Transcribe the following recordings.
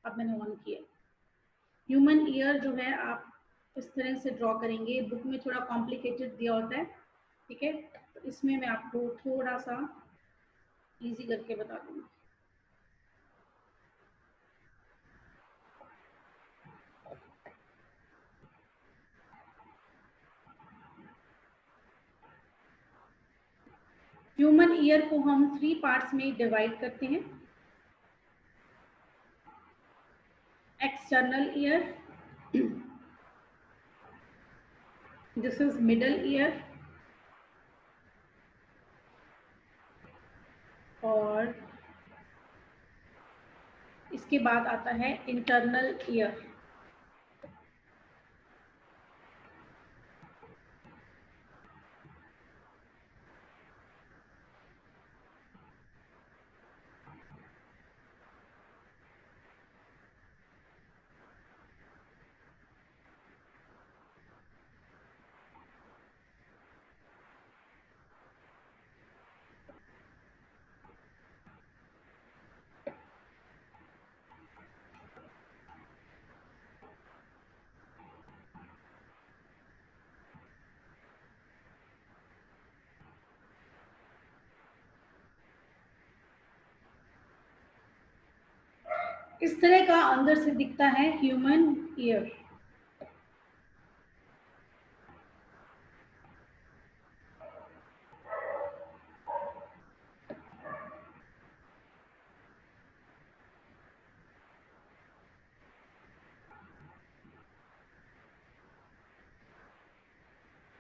अब मैंने ऑन किया। ह्यूमन ईयर जो है आप इस तरह से ड्रॉ करेंगे, बुक में थोड़ा कॉम्प्लिकेटेड दिया होता है, ठीक है, तो इसमें मैं आपको थोड़ा सा इजी करके बता दूंगी। ह्यूमन ईयर को हम 3 पार्ट्स में डिवाइड करते हैं। External ear, this is middle ear, और इसके बाद आता है इंटरनल ईयर। इस तरह का अंदर से दिखता है human ear.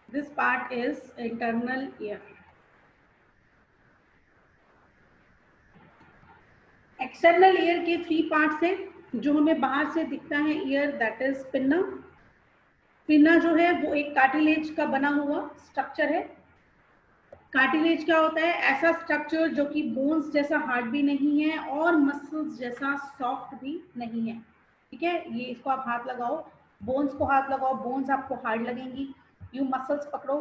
This part is internal ear. External ear के 3 पार्ट्स हैं। जो हमें बाहर से दिखता है year, that is pinna. Pinna जो है वो एक कार्टिलेज का बना हुआ स्ट्रक्चर है। कार्टिलेज क्या होता है? ऐसा स्ट्रक्चर जो कि बोन्स जैसा हार्ड भी नहीं है और मसल्स जैसा सॉफ्ट भी नहीं है, ठीक है। ये इसको आप हाथ लगाओ, बोन्स को हाथ लगाओ, बोन्स आपको हार्ड लगेंगी। यू मसल्स पकड़ो,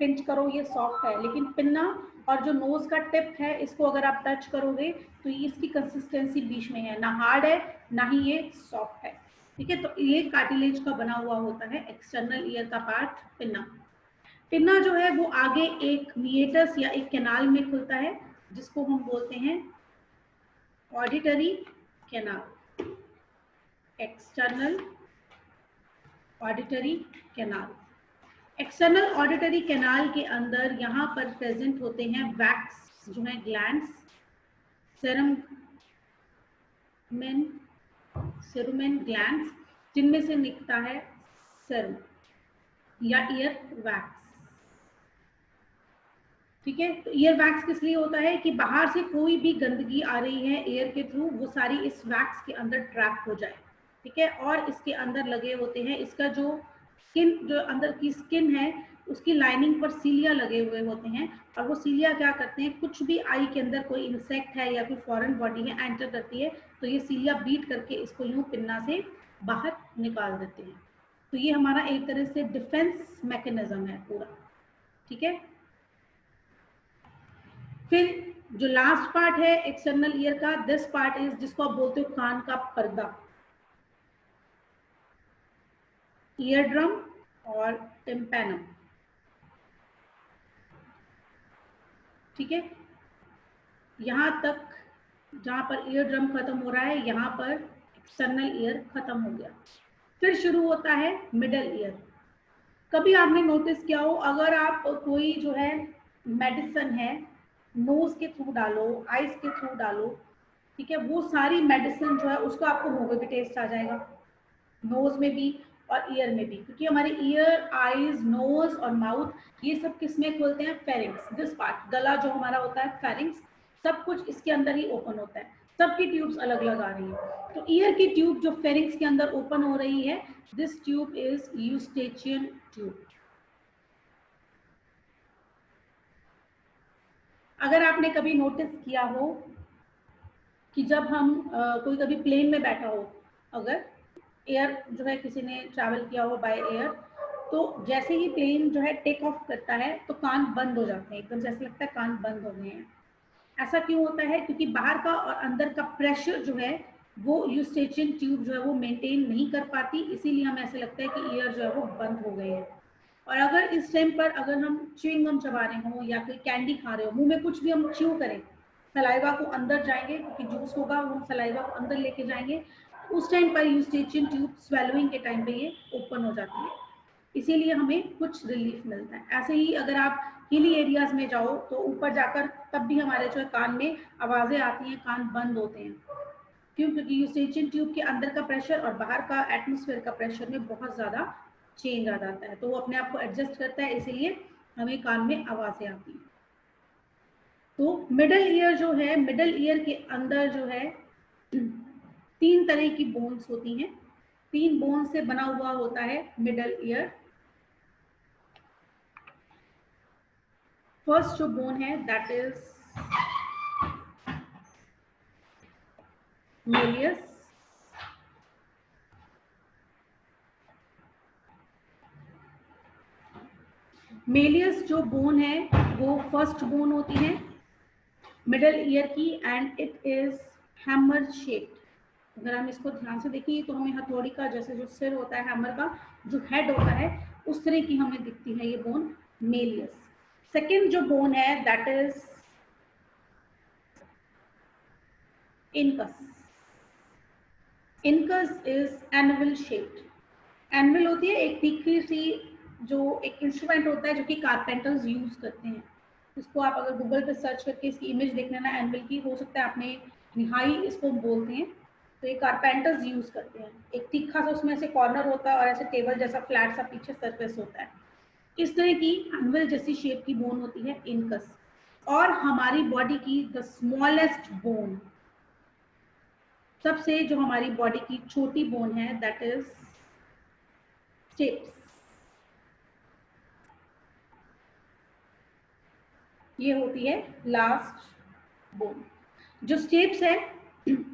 पिंच करो, ये सॉफ्ट है। लेकिन पिन्ना और जो नोज का टिप है, इसको अगर आप टच करोगे तो ये इसकी कंसिस्टेंसी बीच में है, ना हार्ड है ना ही ये सॉफ्ट है, ठीक है। तो ये कार्टिलेज का बना हुआ होता है एक्सटर्नल ईयर का पार्ट पिन्ना। पिन्ना जो है वो आगे एक मिएटस या एक कैनाल में खुलता है, जिसको हम बोलते हैं auditory canal. External auditory canal. External auditory canal के अंदर यहाँ पर प्रेजेंट होते हैं वैक्स जो है ग्लैंड्स, सेरुमेन ग्लैंड्स, जिनमें से निकलता है सेरम या ईयर वैक्स, ठीक है। तो ईयर वैक्स किस लिए होता है कि बाहर से कोई भी गंदगी आ रही है एयर के थ्रू, वो सारी इस वैक्स के अंदर ट्रैप हो जाए, ठीक है। और इसके अंदर लगे होते हैं, इसका जो स्किन, जो अंदर की स्किन है, उसकी लाइनिंग पर सीलिया लगे हुए होते हैं। और वो सीलिया क्या करते हैं, कुछ भी आई के अंदर कोई इंसेक्ट है या कोई फॉरेन बॉडी है एंटर करती है, तो ये सीलिया बीट करके इसको यूं पिन्ना से बाहर निकाल देते हैं। तो ये हमारा एक तरह से डिफेंस मैकेनिज्म है पूरा, ठीक है। फिर जो लास्ट पार्ट है एक्सटर्नल ईयर का, दिस पार्ट इज, जिसको आप बोलते हो कान का पर्दा, ईयर ड्रम और टिम्पैनम, ठीक है। यहां तक जहां पर ईयर ड्रम खत्म हो रहा है, यहां पर एक्सटर्नल ईयर खत्म हो गया। फिर शुरू होता है मिडल ईयर। कभी आपने नोटिस किया हो, अगर आप कोई जो है मेडिसिन है नोज के थ्रू डालो, आइज के थ्रू डालो, ठीक है, वो सारी मेडिसिन जो है उसका आपको मुंह में भी टेस्ट आ जाएगा, नोज में भी और ईयर में भी, क्योंकि हमारे ईयर, आईज, नोज और माउथ ये सब किस में खोलते हैं? फेरिंग्स, दिस पार्ट, गला जो हमारा होता है फेरिंग्स, सब कुछ इसके अंदर ही ओपन होता है। सबकी ट्यूब्स अलग अलग आ रही है। तो ईयर की ट्यूब जो फेरिंग्स के अंदर ओपन हो रही है, this tube is Eustachian tube. अगर आपने कभी नोटिस किया हो कि जब हम कोई कभी प्लेन में बैठा हो, अगर एयर जो है किसी ने ट्रैवल किया हो बाय एयर, तो जैसे ही प्लेन जो है टेक ऑफ करता है तो कान बंद हो जाते हैं, एकदम से ऐसा लगता है कान बंद हो गए हैं। ऐसा क्यों होता है? क्योंकि बाहर का और अंदर का प्रेशर जो है वो यूस्टेचियन ट्यूब जो है वो मेंटेन नहीं कर पाती, इसीलिए हमें ऐसे लगता है कि ईयर जो है वो बंद हो गए हैं। और अगर इस टाइम पर अगर हम च्युइंग गम चबा रहे हो या फिर कैंडी खा रहे हो, मुंह में कुछ भी हम च्यू करें, सलाइवा को अंदर जाएंगे क्योंकि जूस होगा, वो हम सलाइवा को अंदर लेके जाएंगे, उस टाइम पर यूस्टेचियन ट्यूब स्वेलोइंग के टाइम पे ये ओपन हो जाती है, इसीलिए हमें कुछ रिलीफ मिलता है। ऐसे ही अगर आप हिली एरियाज में जाओ तो ऊपर जाकर तब भी हमारे जो है कान में आवाजें आती हैं, कान बंद होते हैं। क्यों? क्योंकि यूस्टेचियन ट्यूब के अंदर का प्रेशर और बाहर का एटमॉस्फेयर का प्रेशर में बहुत ज्यादा चेंज आ जाता है, तो वो अपने आप को एडजस्ट करता है, इसीलिए हमें कान में आवाजें आती हैं। तो मिडल ईयर जो है, मिडल ईयर के अंदर जो है 3 तरह की बोन्स होती हैं, 3 बोन से बना हुआ होता है मिडल ईयर। फर्स्ट जो बोन है दैट इज मेलियस, मेलियस जो बोन है वो फर्स्ट बोन होती है मिडल ईयर की, and it is hammer shaped. अगर हम इसको ध्यान से देखिए तो हमें हथौड़ी का जैसे जो सिर होता है, हैमर का जो हेड होता है, उस तरह की हमें दिखती है ये बोन मेलियस। सेकेंड जो बोन है that is incus, incus is anvil shaped. Anvil होती है एक तीखी सी जो एक इंस्ट्रूमेंट होता है जो कि कारपेंटर्स यूज करते हैं, इसको आप अगर गूगल पे सर्च करके इसकी इमेज देख लेना एनविल की, हो सकता है आपने निहाई इसको बोलते हैं, तो ये कारपेंटर्स यूज करते हैं। एक तीखा सा उसमें ऐसे कॉर्नर होता है और ऐसे टेबल जैसा फ्लैट सा पीछे सरफेस होता है, इस तरह की एनविल जैसी शेप की बोन होती है इनकस। और हमारी बॉडी की द स्मॉलेस्ट बोन, सबसे जो हमारी बॉडी की छोटी बोन है दैट इज स्टेप्स। ये होती है लास्ट बोन। जो स्टेप्स है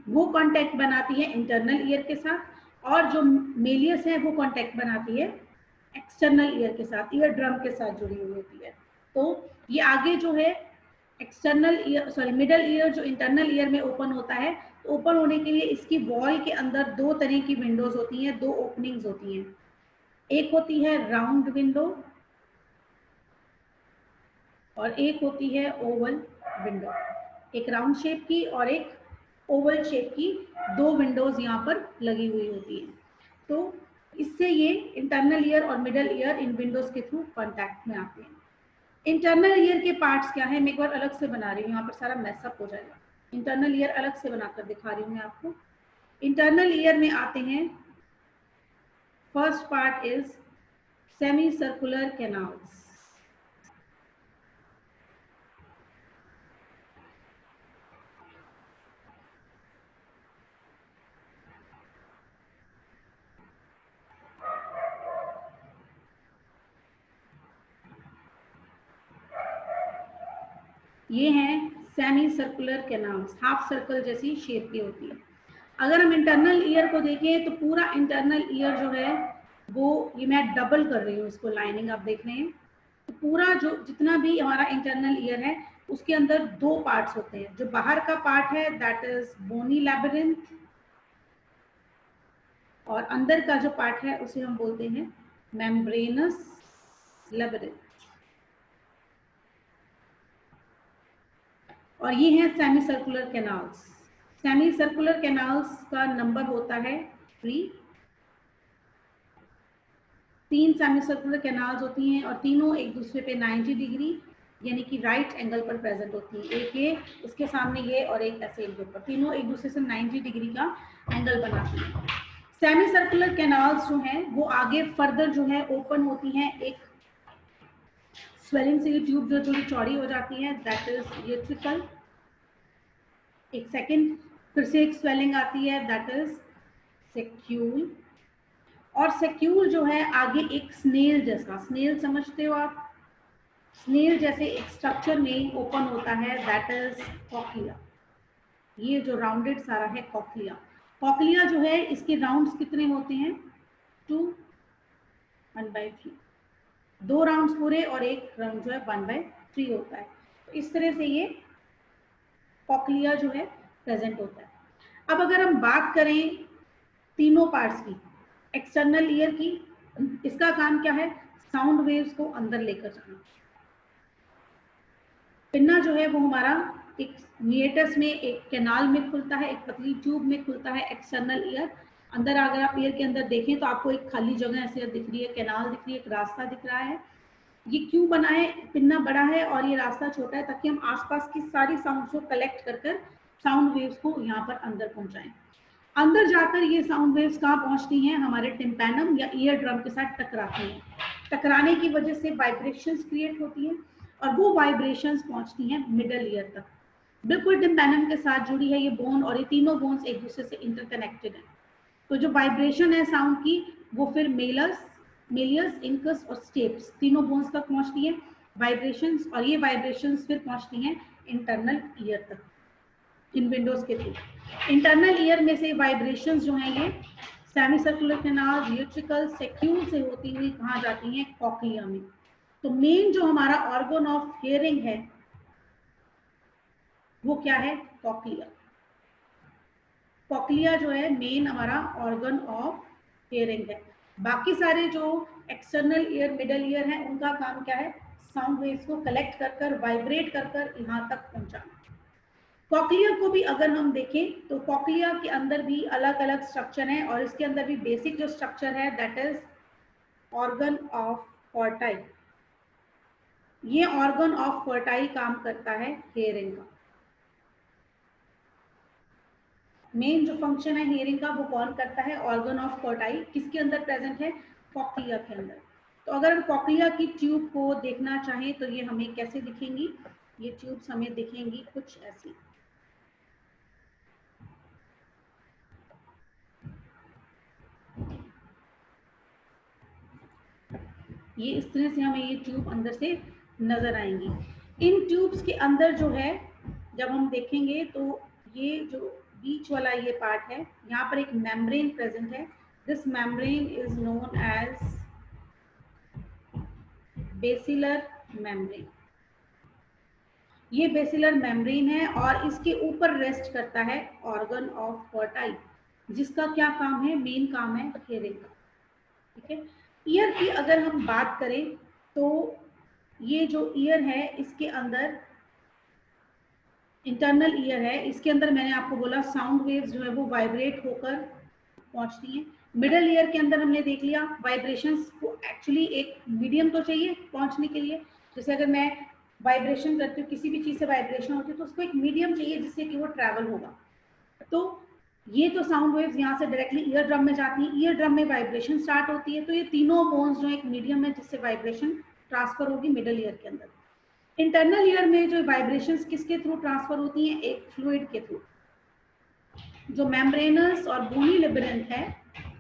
वो कांटेक्ट बनाती है इंटरनल ईयर के साथ, और जो मेलियस है वो कांटेक्ट बनाती है एक्सटर्नल ईयर के साथ, ईयर ड्रम के साथ जुड़ी हुई होती है। तो ये आगे जो है external ear, sorry middle ear जो इंटरनल ईयर में ओपन होता है, तो ओपन होने के लिए इसकी वॉल के अंदर 2 तरह की विंडोज होती हैं, 2 ओपनिंग्स होती हैं। एक होती है राउंड विंडो और एक होती है ओवल विंडो। एक राउंड शेप की और एक ओवल शेप की 2 विंडोज यहाँ पर लगी हुई होती हैं। तो इससे ये इंटरनल ईयर और मिडल ईयर इन विंडोज के थ्रू कांटेक्ट में आते हैं। इंटरनल ईयर के पार्ट्स क्या है, मैं एक बार अलग से बना रही हूँ, यहाँ पर सारा मैसअप हो जाएगा। इंटरनल ईयर अलग से बनाकर दिखा रही हूँ मैं आपको। इंटरनल ईयर में आते हैं, first part is semi circular canals. ये हैं semi circular canals, half circle जैसी शेप की होती है। अगर हम इंटरनल ईयर को देखें तो पूरा इंटरनल ईयर जो है वो, ये मैं डबल कर रही हूँ इसको, लाइनिंग आप देख रहे हैं, तो पूरा जो जितना भी हमारा इंटरनल ईयर है उसके अंदर 2 पार्ट्स होते हैं। जो बाहर का पार्ट है दैट इज बोनी लैबिरिंथ, और अंदर का जो पार्ट है उसे हम बोलते हैं मेम्ब्रेनस लैबिरिंथ। और ये है semi circular canals. Semi circular canals का नंबर होता है 3। 3 सेमी सर्कुलर कैनाल्स होती हैं और तीनों एक दूसरे पे 90 डिग्री यानी कि राइट एंगल पर प्रेजेंट होती है। एक ये, इसके सामने ये, और एक ऐसे इनके ऊपर, तीनों एक दूसरे से 90 डिग्री का एंगल बनाती हैं। सेमी सर्कुलर कैनाल्स जो हैं वो आगे फर्दर जो है ओपन होती हैं, एक स्वेलिंग से ये ट्यूब जो थोड़ी चौड़ी हो जाती है दैट इज यूट्रिकल। एक सेकेंड फिर से एक स्वेलिंग आती है दैट इज सेक्यूल। और सेक्यूल जो है आगे एक स्नेल जैसा, स्नेल समझते हो आप, स्नेल जैसे एक स्ट्रक्चर में ओपन होता है दैट इज कॉक्लिया। ये जो राउंडेड सारा है कॉक्लिया। कॉक्लिया जो है इसके राउंड्स कितने होते हैं, 2 1/3, 2 राउंड्स पूरे और एक राउंड जो है 1/3 होता है। तो इस तरह से ये कॉक्लिया जो है प्रेजेंट होता है। अब अगर हम बात करें तीनों पार्ट्स की, एक्सटर्नल ईयर की, इसका काम क्या है? साउंड वेव्स को अंदर लेकर जाना। पिन्ना जो है वो हमारा एक मीएटस में, एक कैनाल में खुलता है, एक पतली ट्यूब में खुलता है एक्सटर्नल ईयर। अंदर अगर आप ईयर के अंदर देखें तो आपको एक खाली जगह ऐसे दिख रही है, कैनाल दिख रही है, एक रास्ता दिख रहा है। ये क्यों बना है? पिन्ना बड़ा है और ये रास्ता छोटा है, ताकि हम आसपास की सारी साउंड को कलेक्ट कर कर साउंड वेव्स को यहाँ पर अंदर पहुंचाएं। अंदर जाकर ये साउंड वेव्स कहाँ पहुंचती हैं? हमारे टिम्पैनम या ईयर ड्रम के साथ टकराती हैं। टकराने की वजह से वाइब्रेशंस क्रिएट होती हैं और वो वाइब्रेशंस पहुंचती हैं मिडल ईयर तक। बिल्कुल टिम्पैनम के साथ जुड़ी है ये बोन, और ये तीनों बोन्स एक दूसरे से इंटरकनेक्टेड हैं। तो जो वाइब्रेशन है साउंड की, वो फिर मेलियस, इंकस और स्टेप्स तीनों बोन्स तक पहुंचती है वाइब्रेशंस, और ये वाइब्रेशंस फिर पहुंचती हैं इंटरनल ईयर तक इन विंडोज के थ्रू। इंटरनल ईयर में से वाइब्रेशंस जो हैं ये सेमी सर्कुलर कैनाल, यूट्रिकल, सेक्यूल से होती हुई कहाँ जाती हैं? कॉक्लिया में। तो मेन जो हमारा ऑर्गन ऑफ हियरिंग है वो क्या है? कॉक्लिया। कॉक्लिया जो है मेन हमारा ऑर्गन ऑफ हियरिंग है। बाकी सारे जो एक्सटर्नल ईयर, मिडल ईयर है, उनका काम क्या है? साउंड वेव्स को कलेक्ट कर कर, वाइब्रेट कर कर यहाँ तक पहुंचाना। कॉक्लिया को भी अगर हम देखें तो कॉक्लिया के अंदर भी अलग अलग स्ट्रक्चर है, और इसके अंदर भी बेसिक जो स्ट्रक्चर है दैट इज ऑर्गन ऑफ कोर्टाई। ये ऑर्गन ऑफ कोर्टाई काम करता है हियरिंग का। मेन जो फंक्शन है हियरिंग का वो कौन करता है? Organ of Corti. किसके अंदर प्रेजेंट है? कॉक्लिया के अंदर। तो अगर हम कॉक्लिया की ट्यूब को देखना चाहें तो ये हमें कैसे दिखेंगी? ये ट्यूब्स हमें दिखेंगी कुछ ऐसी। ये इस तरह से हमें ये ट्यूब अंदर से नजर आएंगी। इन ट्यूब्स के अंदर जो है जब हम देखेंगे तो ये जो बीच वाला ये पार्ट है, यहाँ पर एक मेम्ब्रेन प्रेजेंट है। This membrane is known as basilar membrane. ये बेसिलर मेम्ब्रेन है और इसके ऊपर रेस्ट करता है ऑर्गन ऑफ कोर्टाई, जिसका क्या काम है? मेन काम है हियरिंग का। ठीक है। ईयर की अगर हम बात करें तो ये जो ईयर है इसके अंदर इंटरनल ईयर है, इसके अंदर मैंने आपको बोला साउंड वेव्स जो है वो वाइब्रेट होकर पहुंचती हैं। मिडल ईयर के अंदर हमने देख लिया वाइब्रेशंस को एक्चुअली एक मीडियम तो चाहिए पहुंचने के लिए। जैसे अगर मैं वाइब्रेशन करती हूँ, किसी भी चीज से वाइब्रेशन होती है तो उसको एक मीडियम चाहिए जिससे कि वो ट्रैवल होगा। तो ये तो साउंड वेव्स यहाँ से डायरेक्टली ईयर ड्रम में जाती हैं, ईयर ड्रम में वाइब्रेशन स्टार्ट होती है। तो ये तीनों बोन्स जो एक मीडियम है जिससे वाइब्रेशन ट्रांसफर होगी मिडल ईयर के अंदर। इंटरनल ईयर में जो वाइब्रेशंस किसके थ्रू ट्रांसफर होती हैं? एक फ्लूइड के थ्रू। जो मेम्ब्रेनस और बोनी लेबिरिंथ है,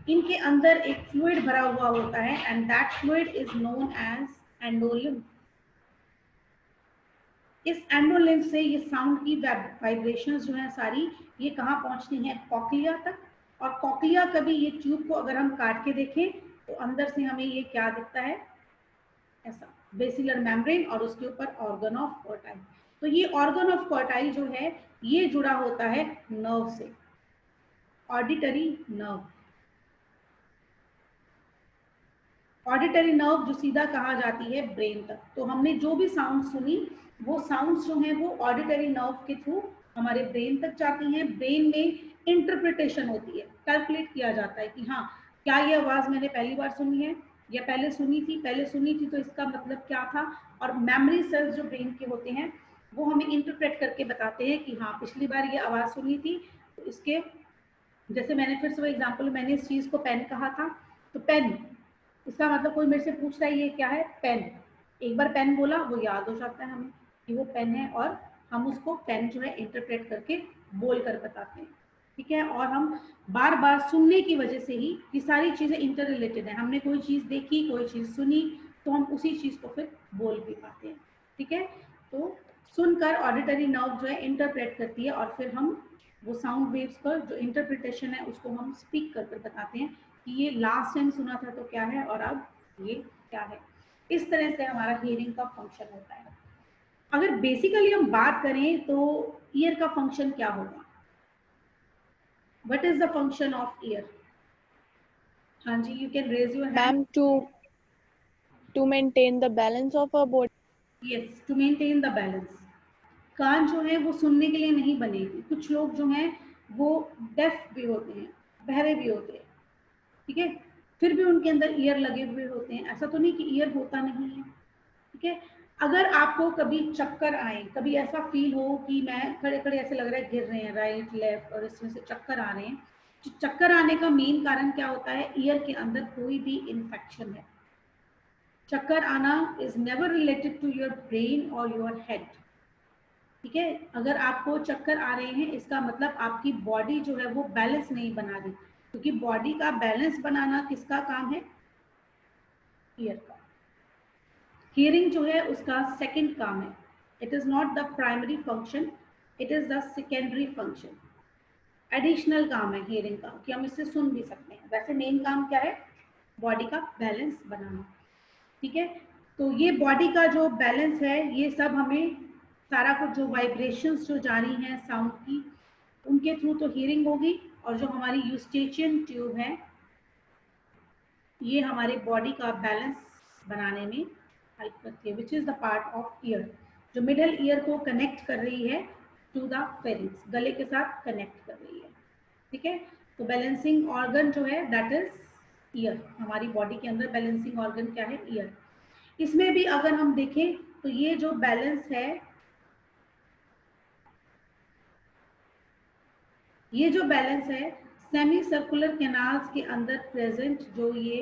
इनके अंदर एक फ्लूइड भरा हुआ होता है and that fluid is known as endolymph. इस एंडोलिम्फ से ये साउंड की वाइब्रेशंस जो है सारी ये कहाँ पहुंचती हैं? कॉक्लिया तक। और कॉक्लिया कभी ये ट्यूब को अगर हम काट के देखें तो अंदर से हमें ये क्या दिखता है? ऐसा बेसिलर मेम्ब्रेन और उसके ऊपर ऑर्गन ऑफ कोर्टाई। तो ये ऑर्गन ऑफ कोर्टाई जो है ये जुड़ा होता है नर्व से, ऑडिटरी नर्व। ऑडिटरी नर्व जो सीधा कहाँ जाती है? ब्रेन तक। तो हमने जो भी साउंड सुनी वो साउंड्स जो हैं वो ऑडिटरी नर्व के थ्रू हमारे ब्रेन तक जाती हैं। ब्रेन में इंटरप्रिटेशन होती है, कैलकुलेट किया जाता है कि हाँ क्या ये आवाज मैंने पहली बार सुनी है या पहले सुनी थी तो इसका मतलब क्या था। और मेमोरी सेल्स जो ब्रेन के होते हैं वो हमें इंटरप्रेट करके बताते हैं कि हाँ पिछली बार ये आवाज सुनी थी तो इसके, जैसे मैंने फिर से वो एग्जाम्पल, मैंने इस चीज को पेन कहा था तो पेन, इसका मतलब कोई मेरे से पूछ रहा है ये क्या है? पेन। एक बार पेन बोला वो याद हो जाता है हमें कि वो पेन है, और हम उसको पेन जो है इंटरप्रेट करके बोल कर बताते हैं। ठीक है। और हम बार बार सुनने की वजह से ही ये सारी चीजें इंटर रिलेटेड है। हमने कोई चीज देखी, कोई चीज सुनी तो हम उसी चीज को फिर बोल भी पाते हैं। ठीक है। तो सुनकर ऑडिटरी नर्व जो है इंटरप्रेट करती है और फिर हम वो साउंड वेव्स पर जो इंटरप्रिटेशन है उसको हम स्पीक कर बताते हैं कि ये लास्ट टाइम सुना था तो क्या है और अब ये क्या है। इस तरह से हमारा हियरिंग का फंक्शन होता है। अगर बेसिकली हम बात करें तो ईयर का फंक्शन क्या होगा? What is the function of ear? हाँ जी, you can raise your hand. Ma'am to maintain the balance of a body. Yes, to maintain the balance. कान जो है वो सुनने के लिए नहीं बने। कुछ लोग जो हैं वो डेफ भी होते हैं, बहरे भी होते हैं, ठीक है, फिर भी उनके अंदर ईयर लगे हुए होते हैं। ऐसा तो नहीं कि ईयर होता नहीं है, ठीक है। अगर आपको कभी चक्कर आए, कभी ऐसा फील हो कि मैं खड़े खड़े ऐसे लग रहा है गिर रहे हैं राइट लेफ्ट और इसमें से चक्कर आ रहे हैं, तो चक्कर आने का मेन कारण क्या होता है? ईयर के अंदर कोई भी इन्फेक्शन है। चक्कर आना is never related to your brain और योर हेड, ठीक है। अगर आपको चक्कर आ रहे हैं इसका मतलब आपकी बॉडी जो है वो बैलेंस नहीं बना रही, क्योंकि बॉडी का बैलेंस बनाना किसका काम है? ईयर का। हियरिंग जो है उसका सेकंड काम है। It is not the primary function, it is the secondary function. Additional काम है हियरिंग का कि हम इससे सुन भी सकते हैं। वैसे मेन काम क्या है? बॉडी का बैलेंस बनाना, ठीक है। तो ये बॉडी का जो बैलेंस है, ये सब हमें सारा कुछ जो वाइब्रेशंस जो जारी हैं साउंड की, उनके थ्रू तो हियरिंग होगी। और जो हमारी यूस्टेचियन ट्यूब है, ये हमारे बॉडी का बैलेंस बनाने में हेल्प करती है, which is the part of year, जो मिडल ईयर को कनेक्ट कर रही है टू द फेरिंक्स, गले के साथ कनेक्ट कर रही है, ठीक है। तो बैलेंसिंग ऑर्गन जो है दैट इज ईयर। हमारी बॉडी के अंदर बैलेंसिंग ऑर्गन क्या है? ईयर। इसमें भी अगर हम देखें तो ये जो बैलेंस है, ये जो बैलेंस है सेमी सर्कुलर कैनाल्स के अंदर प्रेजेंट जो ये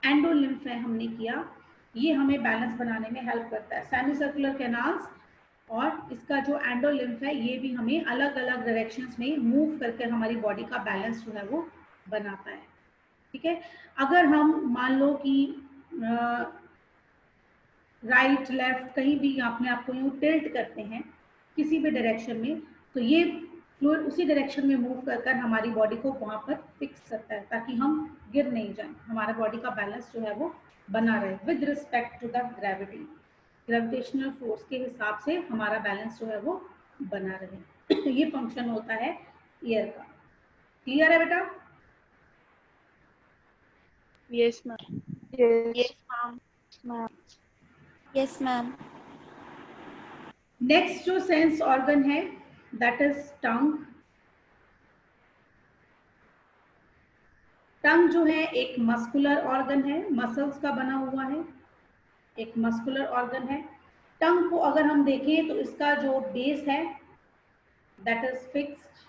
एंडोलिम्फ है हमने किया, ये हमें बैलेंस बनाने में हेल्प करता है। सेमी सर्कुलर कैनाल्स और इसका जो एंडोलिम्फ है ये भी हमें अलग अलग डायरेक्शंस में मूव करके हमारी बॉडी का बैलेंस जो है वो बनाता है, ठीक है। अगर हम मान लो कि राइट लेफ्ट कहीं भी अपने आप को यूँ टिल्ट करते हैं किसी भी डायरेक्शन में, तो ये फ्लूइड उसी डायरेक्शन में मूव कर कर हमारी बॉडी को वहाँ पर फिक्स करता है, ताकि हम गिर नहीं जाए, हमारा बॉडी का बैलेंस जो है वो बना रहे with respect to the gravity. Gravitational force के हिसाब से हमारा बैलेंस जो है वो बना रहे। ये फंक्शन होता है ईयर का। क्लियर है बेटा? Yes ma'am. Yes ma'am. Yes ma'am. Next जो सेंस ऑर्गन है दैट इज टंग। टंग जो है एक मस्कुलर ऑर्गन है, मसल्स का बना हुआ है, एक मस्कुलर ऑर्गन है। टंग को अगर हम देखें तो इसका जो बेस है दैट इज फिक्स्ड,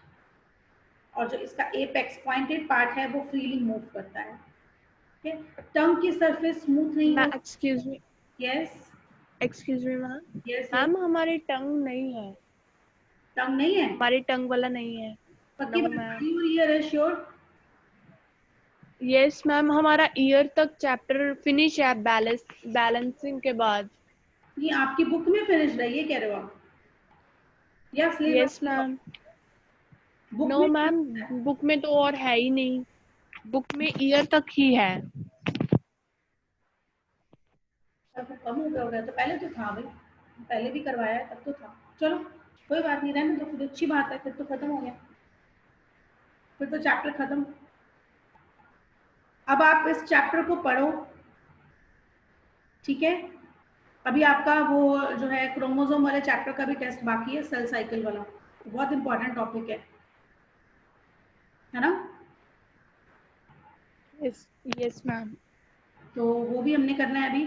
और जो इसका एपेक्स पॉइंटेड पार्ट है वो फ्रीली मूव करता है, ठीक है। टंग की सरफेस स्मूथ नहीं है। Excuse me. Yes excuse me ma'am. Yes. Ma'am हमारी टंग नहीं है। टंग नहीं है? हमारी टंग वाला नहीं है। पक्की नो बात? मैम। ईयर है? श्योर? यस मैम, हमारा ईयर तक चैप्टर फिनिश है बैलेंसिंग के बाद। ये आपकी बुक में फिनिश रही है कह रहे हो आप, या syllabus? Yes ma'am. Book no में मैम, बुक में तो और है ही नहीं, बुक में ईयर तक ही है। कम हो गया होगा, तो पहले तो था भाई, पहले भी करवाया है तब तो था। चलो कोई बात नहीं, रहने दो, फिर अच्छी बात है, फिर तो खत्म हो गया, फिर तो चैप्टर खत्म। अब आप इस चैप्टर को पढ़ो, ठीक है। अभी आपका वो जो है क्रोमोसोम वाले चैप्टर का भी टेस्ट बाकी है, सेल साइकिल वाला, बहुत इंपॉर्टेंट टॉपिक है ना? Yes yes ma'am. तो वो भी हमने करना है अभी।